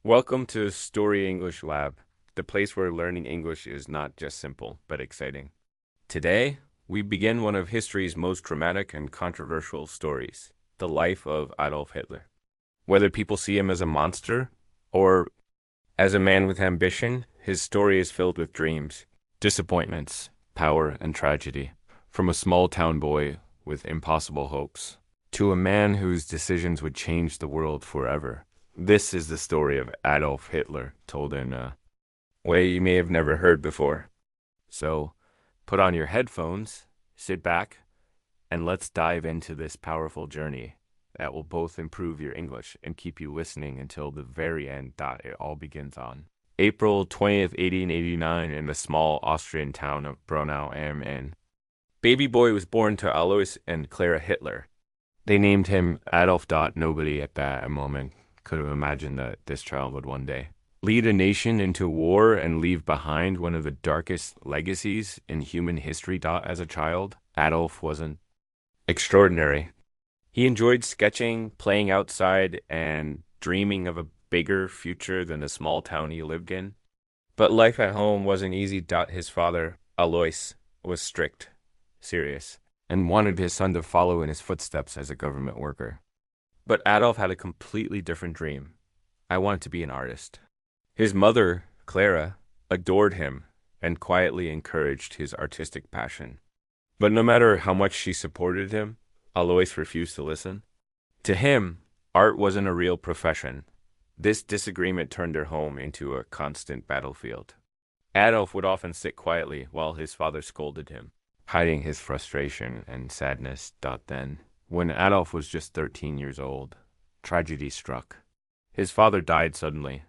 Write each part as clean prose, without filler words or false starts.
Welcome to Story English Lab, the place where learning English is not just simple, but exciting. Today, we begin one of history's most dramatic and controversial stories, the life of Adolf Hitler. Whether people see him as a monster or as a man with ambition, his story is filled with dreams, disappointments, power, and tragedy. From a small town boy with impossible hopes to a man whose decisions would change the world forever. This is the story of Adolf Hitler, told in a way you may have never heard before. So, put on your headphones, sit back, and let's dive into this powerful journey that will both improve your English and keep you listening until the very end that it all begins on. April 20th, 1889, in the small Austrian town of Braunau am Inn. Baby boy was born to Alois and Clara Hitler. They named him Adolf. Nobody at that moment could have imagined that this child would one day lead a nation into war and leave behind one of the darkest legacies in human history. As a child, Adolf wasn't extraordinary. He enjoyed sketching, playing outside, and dreaming of a bigger future than the small town he lived in. But life at home wasn't easy. His father, Alois, was strict, serious, and wanted his son to follow in his footsteps as a government worker. But Adolf had a completely different dream. I wanted to be an artist. His mother, Clara, adored him and quietly encouraged his artistic passion. But no matter how much she supported him, Alois refused to listen. To him, art wasn't a real profession. This disagreement turned their home into a constant battlefield. Adolf would often sit quietly while his father scolded him, hiding his frustration and sadness. Then, when Adolf was just 13 years old, tragedy struck. His father died suddenly.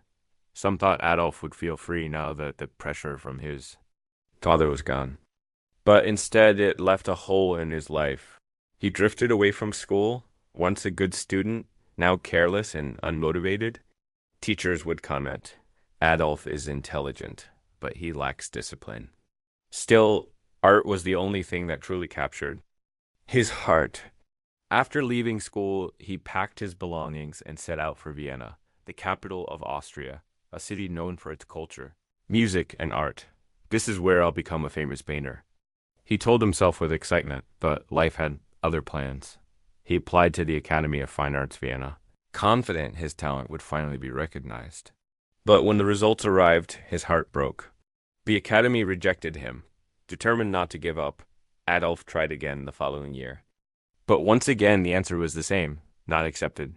Some thought Adolf would feel free now that the pressure from his father was gone. But instead, it left a hole in his life. He drifted away from school, once a good student, now careless and unmotivated. Teachers would comment, Adolf is intelligent, but he lacks discipline. Still, art was the only thing that truly captured his heart. After leaving school, he packed his belongings and set out for Vienna, the capital of Austria, a city known for its culture, music, and art. This is where I'll become a famous painter. He told himself with excitement, but life had other plans. He applied to the Academy of Fine Arts Vienna, confident his talent would finally be recognized. But when the results arrived, his heart broke. The Academy rejected him. Determined not to give up, Adolf tried again the following year. But once again, the answer was the same, not accepted.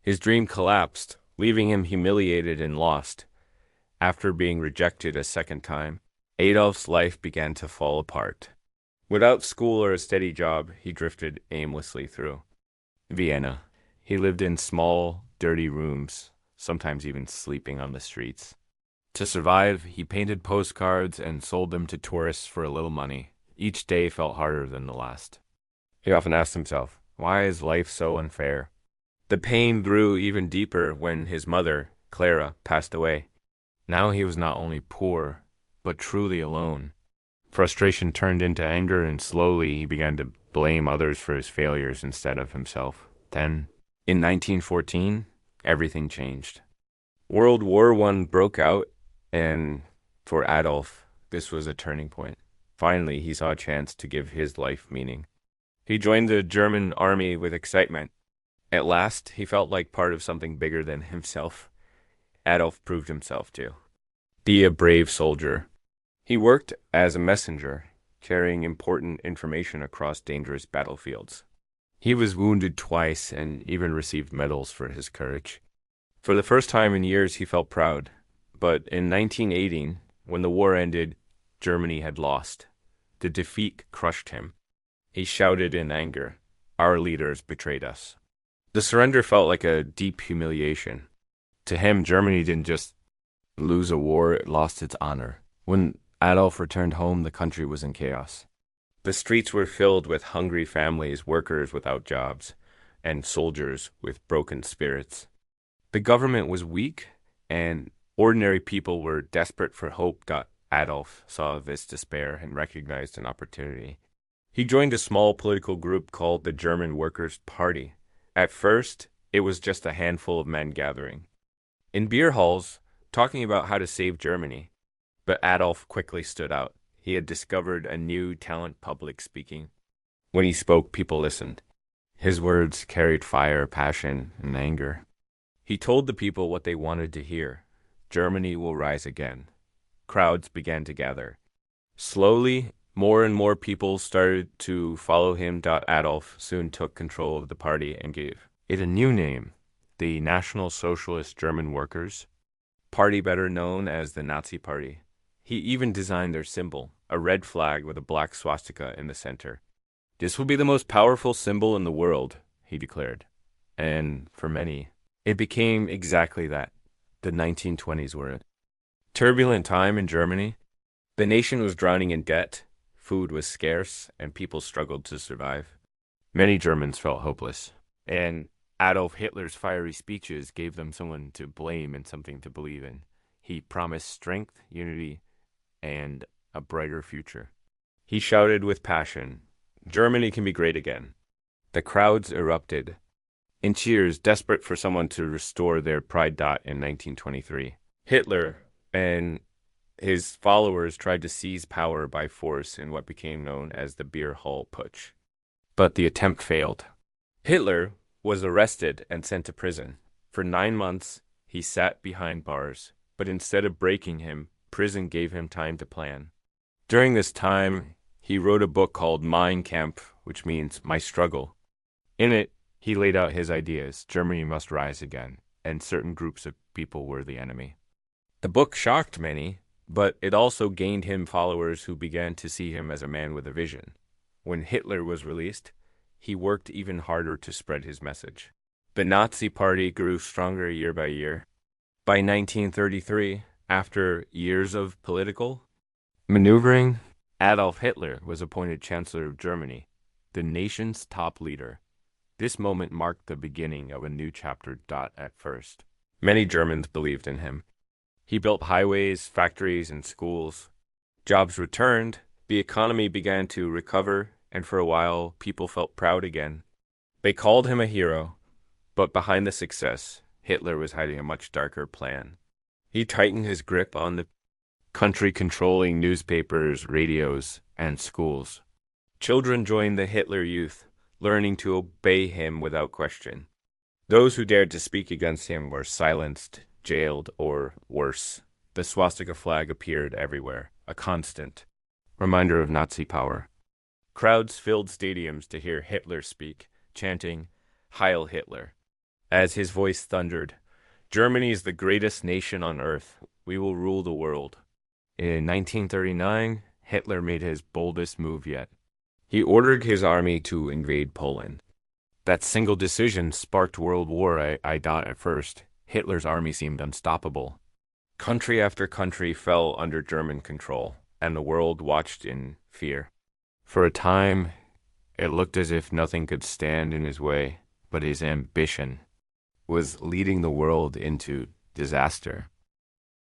His dream collapsed, leaving him humiliated and lost. After being rejected a second time, Adolf's life began to fall apart. Without school or a steady job, he drifted aimlessly through Vienna. He lived in small, dirty rooms, sometimes even sleeping on the streets. To survive, he painted postcards and sold them to tourists for a little money. Each day felt harder than the last. He often asked himself, why is life so unfair? The pain grew even deeper when his mother, Clara, passed away. Now he was not only poor, but truly alone. Frustration turned into anger, and slowly he began to blame others for his failures instead of himself. Then, in 1914, everything changed. World War I broke out, and for Adolf, this was a turning point. Finally, he saw a chance to give his life meaning. He joined the German army with excitement. At last, he felt like part of something bigger than himself. Adolf proved himself to be a brave soldier. He worked as a messenger, carrying important information across dangerous battlefields. He was wounded twice and even received medals for his courage. For the first time in years, he felt proud. But in 1918, when the war ended, Germany had lost. The defeat crushed him. He shouted in anger, our leaders betrayed us. The surrender felt like a deep humiliation. To him, Germany didn't just lose a war, it lost its honor. When Adolf returned home, the country was in chaos. The streets were filled with hungry families, workers without jobs, and soldiers with broken spirits. The government was weak, and ordinary people were desperate for hope. Adolf saw this despair and recognized an opportunity. He joined a small political group called the German Workers' Party. At first, it was just a handful of men gathering. in beer halls, talking about how to save Germany. But Adolf quickly stood out. He had discovered a new talent, public speaking. When he spoke, people listened. His words carried fire, passion, and anger. He told the people what they wanted to hear. Germany will rise again. Crowds began to gather. Slowly, more and more people started to follow him. Adolf soon took control of the party and gave it a new name, the National Socialist German Workers' Party, better known as the Nazi Party. He even designed their symbol, a red flag with a black swastika in the center. "This will be the most powerful symbol in the world," he declared. And for many, it became exactly that. The 1920s were a turbulent time in Germany. The nation was drowning in debt, food was scarce, and people struggled to survive. Many Germans felt hopeless, and Adolf Hitler's fiery speeches gave them someone to blame and something to believe in. He promised strength, unity, and a brighter future. He shouted with passion, "Germany can be great again." The crowds erupted in cheers, desperate for someone to restore their pride. In 1923, Hitler and his followers tried to seize power by force in what became known as the Beer Hall Putsch. But the attempt failed. Hitler was arrested and sent to prison. For 9 months, he sat behind bars, but instead of breaking him, prison gave him time to plan. During this time, he wrote a book called Mein Kampf, which means My Struggle. In it, he laid out his ideas. Germany must rise again, and certain groups of people were the enemy. The book shocked many, but it also gained him followers who began to see him as a man with a vision. When Hitler was released, he worked even harder to spread his message. The Nazi Party grew stronger year by year. By 1933, after years of political maneuvering, Adolf Hitler was appointed Chancellor of Germany, the nation's top leader. This moment marked the beginning of a new chapter. At first, many Germans believed in him. He built highways, factories, and schools. Jobs returned, the economy began to recover, and for a while, people felt proud again. They called him a hero, but behind the success, Hitler was hiding a much darker plan. He tightened his grip on the country, controlling newspapers, radios, and schools. Children joined the Hitler Youth, learning to obey him without question. Those who dared to speak against him were silenced, jailed, or worse. The swastika flag appeared everywhere, a constant reminder of Nazi power. Crowds filled stadiums to hear Hitler speak, chanting, "Heil Hitler." As his voice thundered, "Germany is the greatest nation on earth. We will rule the world." In 1939, Hitler made his boldest move yet. He ordered his army to invade Poland. That single decision sparked World War I. At first, Hitler's army seemed unstoppable. Country after country fell under German control, and the world watched in fear. For a time, it looked as if nothing could stand in his way, but his ambition was leading the world into disaster.